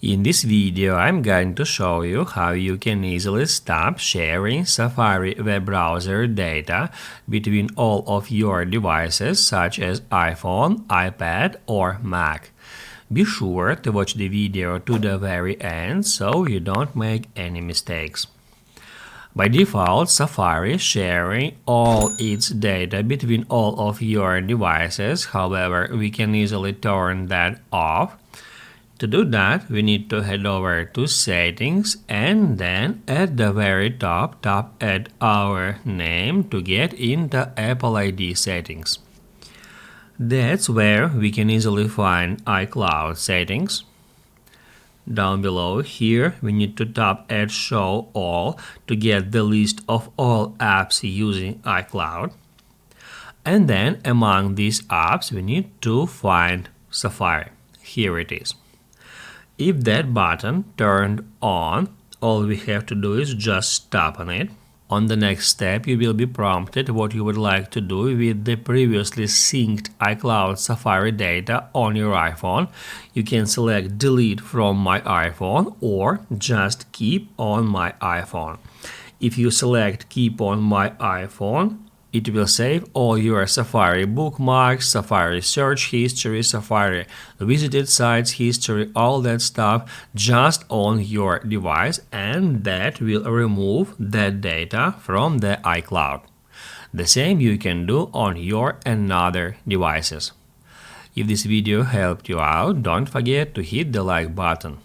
In this video, I'm going to show you how you can easily stop sharing Safari web browser data between all of your devices such as iPhone, iPad or Mac. Be sure to watch the video to the very end so you don't make any mistakes. By default, Safari is sharing all its data between all of your devices. However, we can easily turn that off. To do that, we need to head over to Settings and then at the very top, tap Add our name to get into Apple ID settings. That's where we can easily find iCloud settings. Down below here, we need to tap Add Show All to get the list of all apps using iCloud. And then among these apps, we need to find Safari. Here it is. If that button turned on, all we have to do is just tap on it. On the next step, you will be prompted what you would like to do with the previously synced iCloud Safari data on your iPhone. You can select Delete from my iPhone or just Keep on my iPhone. If you select Keep on my iPhone, it will save all your Safari bookmarks, Safari search history, Safari visited sites history, all that stuff just on your device, and that will remove that data from the iCloud. The same you can do on your another devices. If this video helped you out, don't forget to hit the like button.